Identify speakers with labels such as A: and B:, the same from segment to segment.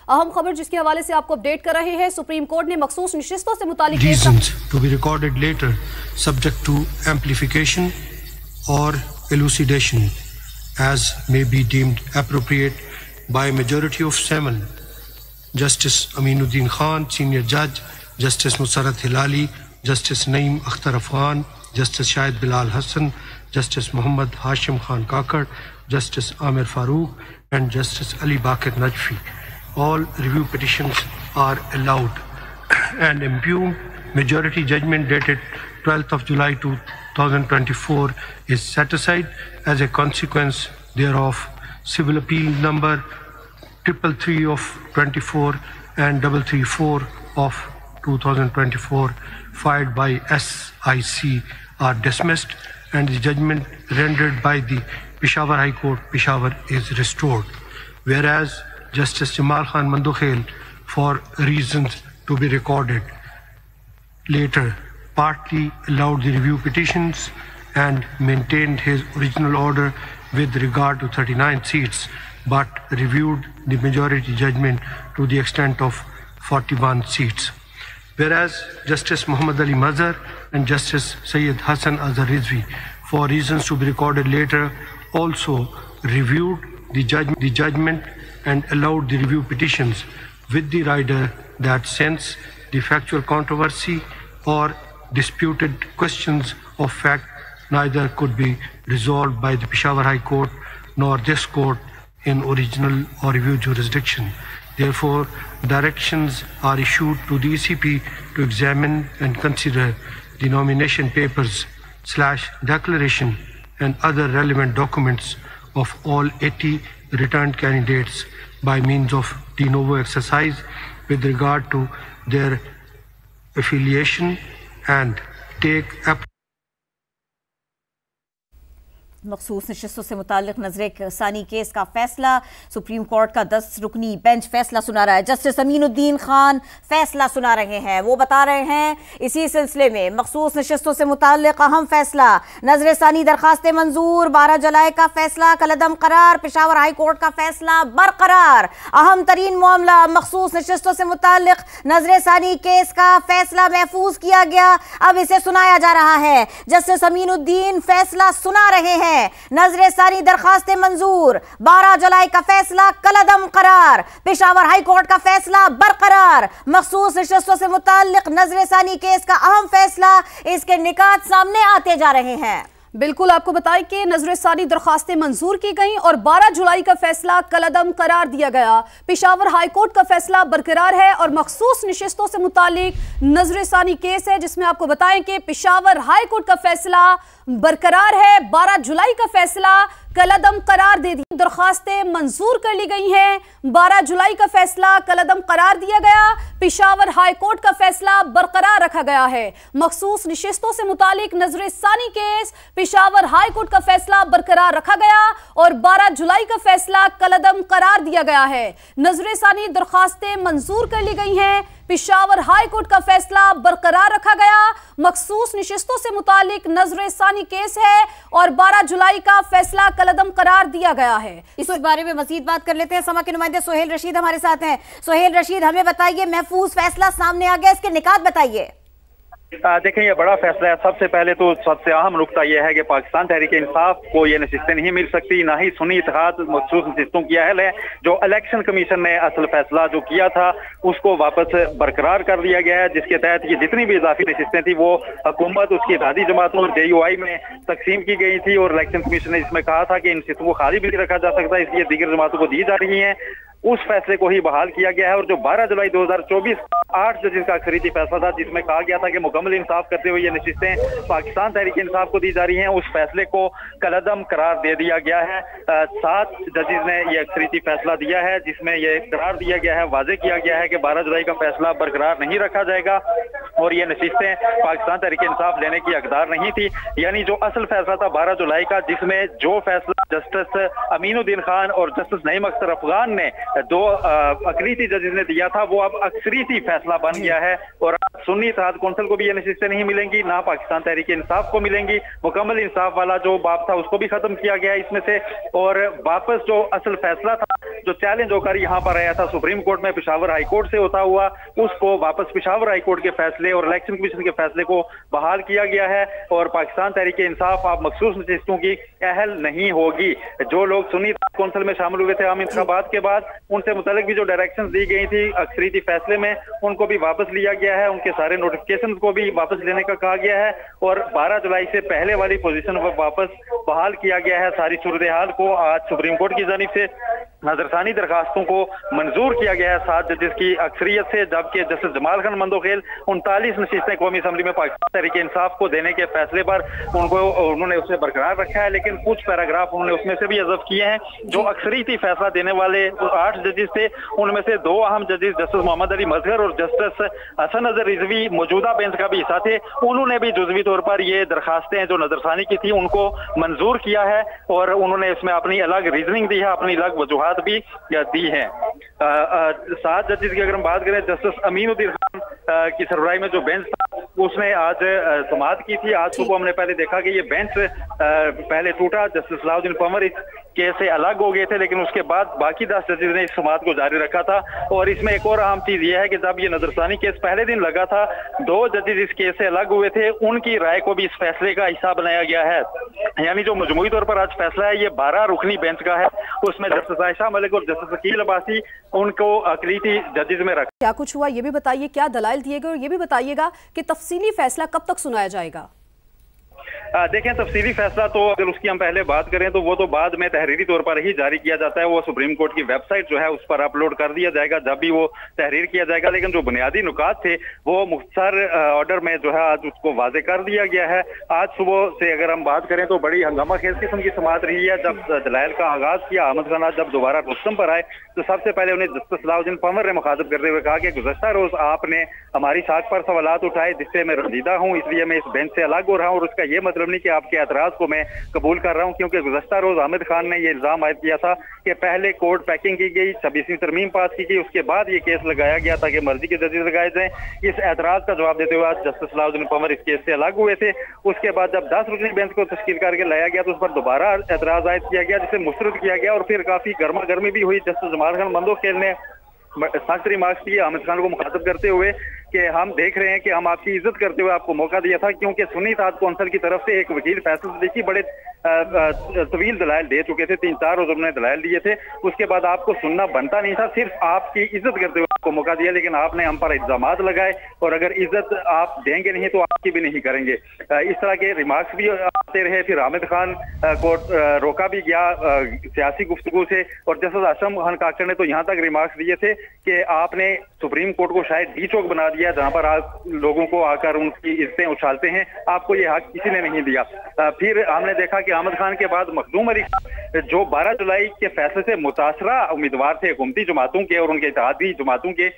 A: अहम खबर जिसके हवाले से आपको अपडेट कर रहे हैं, सुप्रीम कोर्ट ने मखसूस नशिस्तों से मुतालिक
B: reasons to be recorded later subject to amplification or elucidation as may be deemed appropriate by a majority of 7 Justice Aminuddin Khan, Senior Judge, Justice Musarrat Hilali, Justice Naeem Akhtar Afghan, Justice Shahid Bilal Hassan, Justice Muhammad Hashim Khan Kakar, Justice Amir Farooq and Justice Ali Bakir Najfi. All review petitions are allowed and impugned. Majority judgment dated 12th of July 2024 is set aside. As a consequence thereof, civil appeal number 333 of 24 and 334 of 2024 filed by SIC are dismissed and the judgment rendered by the Peshawar High Court, Peshawar is restored. Whereas Justice Jamal Khan Mandukhel, for reasons to be recorded later, partly allowed the review petitions and maintained his original order with regard to 39 seats, but reviewed the majority judgment to the extent of 41 seats. Whereas Justice Muhammad Ali Mazhar and Justice Sayyid Hassan Azhar Rizvi, for reasons to be recorded later, also reviewed the judgment and allowed the review petitions with the rider that since the factual controversy or disputed questions of fact neither could be resolved by the Peshawar High Court nor this court in original or review jurisdiction. Therefore, directions are issued to the ECP to examine and consider the nomination papers / declaration and other relevant documents of all 80 returned candidates by means of de novo exercise with regard to their affiliation and take
C: मखसूस नशिस्तों से मुताल्लिक नजर सानी case का फैसला supreme court का 10 रुकनी bench फैसला सुना रहा है। जस्टिस अमीनुद्दीन खान फैसला सुना रहे हैं। वो बता रहे हैं इसी सिलसिले में मखसूस नशिस्तों से मुताल्लिक अहम फैसला, नजर सानी दरखास्तें मंजूर, 12 जुलाई का फैसला कलअदम करार, पेशावर हाई कोर्ट का फैसला बरकरार। अहम तरीन मामला मखसूस नशिस्तों से मुताल्लिक नजर सानी केस का फैसला महफूज किया गया, अब इसे सुनाया जा रहा है। जस्टिस अमीनुद्दीन फैसला सुना रहे हैं। नजर सानी दरखास्तें मंजूर, 12 जुलाई का फैसला कलअदम करार, पेशावर हाई कोर्ट का फैसला बरकरार। मखसूस नशिस्तों से मुताल्लिक नजर सानी केस का अहम फैसला, इसके निकात सामने आते जा रहे हैं।
A: बिल्कुल आपको बताएं कि नजर सानी दरखास्तें मंजूर की गईं और 12 जुलाई का फैसला कलअदम करार दिया गया। पेशावर हाई कोर्ट का फैसला बरकरार है और मखसूस नशिस्तों से मुतालिक नजर सानी केस है जिसमें आपको बताएं कि पेशावर हाई कोर्ट का फैसला बरकरार है, 12 जुलाई का फैसला कलअदम करार दे दी। दरखास्तें मंजूर कर ली गई हैं, 12 जुलाई का फैसला कलअदम करार दिया गया, पेशावर हाई कोर्ट का फैसला बरकरार रखा गया है। मखसूस नशिस्तों से मुतालिक नजर सानी केस पेशावर हाई कोर्ट का फैसला बरकरार रखा गया और 12 जुलाई का फैसला कलअदम करार दिया गया है। नजर सानी दरखास्तें मंजूर कर ली गई हैं, पेशावर हाई कोर्ट का फैसला बरकरार रखा गया। मखसूस नशिस्तों से मुतालिक नजर सानी केस है और 12 जुलाई का फैसला कलअदम करार दिया गया है।
C: इस बारे में मजीद बात कर लेते हैं। समा के नुमाइंदे सोहेल रशीद हमारे साथ हैं। सोहेल रशीद, हमें बताइए, महफूज फैसला सामने आ गया, इसके निकात बताइए।
D: देखें, ये बड़ा फैसला है। सबसे पहले तो सबसे अहम नुकता यह है कि पाकिस्तान तहरीक इंसाफ को ये नशिस्तें नहीं मिल सकती, ना ही सुन्नी इत्तेहाद मखसूस नशिस्तों की अहल है। जो इलेक्शन कमीशन ने असल फैसला जो किया था उसको वापस बरकरार कर दिया गया है, जिसके तहत ये जितनी भी इजाफी नशिस्तें थी वो हुकूमत उसकी इत्तेहादी जमातों और JUI में तकसीम की गई थी और इलेक्शन कमीशन ने इसमें कहा था कि इन नशिस्तों को खाली भी नहीं रखा जा सकता, इसलिए दीगर जमातों को दी जा रही है। उस फैसले को ही बहाल किया गया है और जो 12 जुलाई 2024 8 जजेस का अक्सरियती फैसला था जिसमें कहा गया था कि मुकम्मल इंसाफ करते हुए ये नशिस्तें पाकिस्तान तहरीक इंसाफ को दी जा रही हैं, उस फैसले को कलअदम करार दे दिया गया है। 7 जजेस ने ये अक्सरियती फैसला दिया है जिसमें यह करार दिया गया है, वाजे किया गया है कि 12 जुलाई का फैसला बरकरार नहीं रखा जाएगा और ये नशिस्तें पाकिस्तान तहरीक इंसाफ लेने की हकदार नहीं थी। यानी जो असल फैसला था 12 जुलाई का, जिसमें जो फैसला जस्टिस अमीनुद्दीन खान और जस्टिस नईम अख्तर अफगान ने 2 अकलीती जजेस ने दिया था, वो अब अक्सरीती फैसला बन गया है और सुन्नी इत्तेहाद कौंसिल को भी ये नशिस्तें नहीं मिलेंगी, ना पाकिस्तान तहरीक इंसाफ को मिलेंगी। मुकम्मल इंसाफ वाला जो बाब था उसको भी खत्म किया गया इसमें से, और वापस जो असल फैसला था जो चैलेंज होकर यहाँ पर आया था सुप्रीम कोर्ट में पेशावर हाई कोर्ट से होता हुआ, उसको वापस पेशावर हाई कोर्ट के फैसले और इलेक्शन कमीशन के फैसले को बहाल किया गया है। और पाकिस्तान तहरीक इंसाफ अब मखसूस नशिस्तों की अहल नहीं होगी। जो लोग सुन्नी कौंसिल में शामिल हुए थे आम इंतखाबात के बाद, उनसे मुतालिक भी जो डायरेक्शंस दी गई थी अक्सरीती फैसले में, उनको भी वापस लिया गया है। उनके सारे नोटिफिकेशन को भी वापस लेने का कहा गया है और 12 जुलाई से पहले वाली पोजीशन पर वापस बहाल किया गया है। सारी सूरत हाल को आज सुप्रीम कोर्ट की जानिब से नजरसानी दरखास्तों को मंजूर किया गया है 7 जजेस की अक्सरियत से, जबकि जस्टिस जमाल खान मंदोखेल 39 नशिस्तें कौमी असम्बली में पाकिस्तान तहरीक इंसाफ को देने के फैसले पर उन्होंने उसे बरकरार रखा है, लेकिन कुछ पैराग्राफ उन्होंने उसमें से भी हज़फ किए हैं। जो अक्सरियती फैसला देने वाले 8 जजेस थे, उनमें से 2 अहम जजेस जस्टिस मोहम्मद अली मजहर और जस्टिस हसन अजहर रिजवी मौजूदा बेंच का भी हिस्सा थे। उन्होंने भी जुज़वी तौर पर ये दरखास्तें जो नजरसानी की थी उनको मंजूर किया है और उन्होंने इसमें अपनी अलग रीजनिंग दी है, अपनी अलग वजूहात भी दी है। 7 जजेस की अगर हम बात करें, जस्टिस अमीनुद्दीन खान की सरबराही में जो बेंच था उसने आज समाअत की थी। आज सुबह हमने पहले देखा कि ये बेंच पहले टूटा, जस्टिस सलाउद्दीन पंवर इस केस से अलग हो गए थे, लेकिन उसके बाद बाकी 10 जजेस ने इस समाअत को जारी रखा था। और इसमें एक और अहम चीज यह है कि जब ये नजरसानी केस पहले दिन लगा था, 2 जजेस इस केस से अलग हुए थे, उनकी राय को भी इस फैसले का हिस्सा बनाया गया है। यानी जो मजमूई तौर पर आज फैसला है ये 12 रुकनी बेंच का है, उसमें जस्टिस आयशा मलिक और जस्टिस अकील अब्बासी उनको अकलीती जजेस में रखा।
A: क्या कुछ हुआ ये भी बताइए, क्या दलाइल दिए गए, और ये भी बताइएगा कि तफसीली फैसला कब तक सुनाया जाएगा?
D: देखें, तफसीली फैसला तो अगर उसकी हम पहले बात करें तो वो तो बाद में तहरीरी तौर पर ही जारी किया जाता है। वो सुप्रीम कोर्ट की वेबसाइट जो है उस पर अपलोड कर दिया जाएगा जब भी वो तहरीर किया जाएगा। लेकिन जो बुनियादी नुकात थे वो मुख्तसर ऑर्डर में जो है आज उसको वाजे कर दिया गया है। आज सुबह से अगर हम बात करें तो बड़ी हंगामा खेज किस्म की समाअत रही है। जब दलाइल का आगाज किया, अहमद खान जब दोबारा रुस्तम पर आए तो सबसे पहले उन्हें जस्टिस सलाउद्दीन पंवर ने मुखातिब करते हुए कहा कि गुज़श्ता रोज आपने हमारी साख पर सवालात उठाए जिससे मैं रंजीदा हूँ, इसलिए मैं इस बेंच से अलग हो रहा हूँ। और उसका ये मतलब नहीं कि आपके एतराज को मैं कबूल कर रहा हूं, क्योंकि गुज़श्ता रोज आमिर खान ने ये इल्जाम आयद किया था कि पहले कोर्ट पैकिंग की गई, 26वीं तरमीम पास की गई, उसके बाद ये केस लगाया गया ताकि मर्जी के जजेस लगाए जाएं। इस एतराज का जवाब देते हुए आज जस्टिस सलाउद्दीन पंवर इस केस से अलग हुए थे। उसके बाद जब 10 रुकनी बेंच को तश्कील करके लाया गया तो उस पर दोबारा एतराज आयद किया गया, जिसे मुस्तरद किया गया और फिर काफी गर्मा गर्मी भी हुई। जस्टिस जमाल खान मंदोखेल ने सख्त रिमार्क्स दिए आमिर खान को मुखातिब करते हुए कि हम देख रहे हैं कि हम आपकी इज्जत करते हुए आपको मौका दिया था, क्योंकि सुन्नी इत्तेहाद कौंसिल की तरफ से एक वकील फैसला देखिए बड़े तवील दलाइल दे चुके थे, 3-4 रोज उन्होंने दलाइल दिए थे, उसके बाद आपको सुनना बनता नहीं था, सिर्फ आपकी इज्जत करते हुए आपको मौका दिया, लेकिन आपने हम पर इल्जामात लगाए और अगर इज्जत आप देंगे नहीं तो आपकी भी नहीं करेंगे। इस तरह के रिमार्क्स भी आते रहे। फिर हामिद खान को रोका भी गया सियासी गुफ्तगू से और जस्टिस आशम खान काकर ने तो यहाँ तक रिमार्क्स दिए थे कि आपने सुप्रीम कोर्ट को शायद डी चौक बना दिया जहां पर आप लोगों को आकर उनकी इज्जतें उछालते हैं, आपको ये हक किसी ने नहीं दिया। फिर हमने देखा कि अहमद खान के बाद मखदूम अली जो 12 जुलाई के फैसले से मुतासरा उम्मीदवार थे हुकूमती जमातों के और उनके इत्तेहादी जमातों के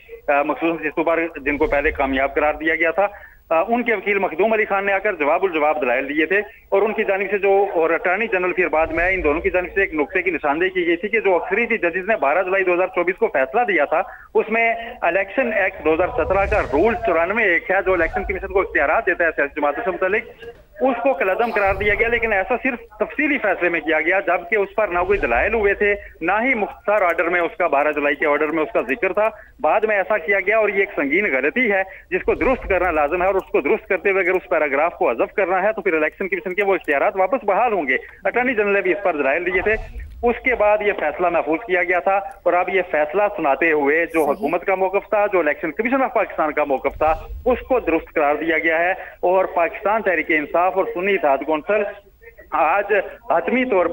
D: मखसूस नशिस्तों पर जिनको पहले कामयाब करार दिया गया था, उनके वकील मखदूम अली खान ने आकर जवाब दलाइल दिए थे और उनकी जानिब से जो और अटॉर्नी जनरल फिर बाद में इन दोनों की जानिब से एक नुक्ते की निशानदेही की गई थी कि जो अक्सरी जजेस ने 12 जुलाई 2024 को फैसला दिया था उसमें इलेक्शन एक्ट 2017 का रूल 94 है जो इलेक्शन कमीशन को इख्तियारात देता है सियासी जमातों से मुतालिक, उसको कलअदम करार दिया गया। लेकिन ऐसा सिर्फ तफसीली फैसले में किया गया, जबकि उस पर ना कोई दलाइल हुए थे, ना ही मुख्तसर ऑर्डर में उसका 12 जुलाई के ऑर्डर में उसका जिक्र था। बाद में ऐसा किया गया और ये एक संगीन गलती है जिसको दुरुस्त करना लाजिम है और उसको दुरुस्त करते हुए अगर उस पैराग्राफ को हज़फ करना है तो फिर इलेक्शन कमीशन के वो इख्तियारात वापस बहाल होंगे। अटॉर्नी जनरल ने भी इस पर दलाइल दिए थे। उसके बाद ये फैसला महफूज किया गया था और अब ये फैसला सुनाते हुए जो हुकूमत का मौकफ था, जो इलेक्शन कमीशन ऑफ पाकिस्तान का मौकफ था, उसको दुरुस्त करार दिया गया है और पाकिस्तान तहरीक इंसाफ और सुन्नी इत्तेहाद कौंसिल आज हतमी तौर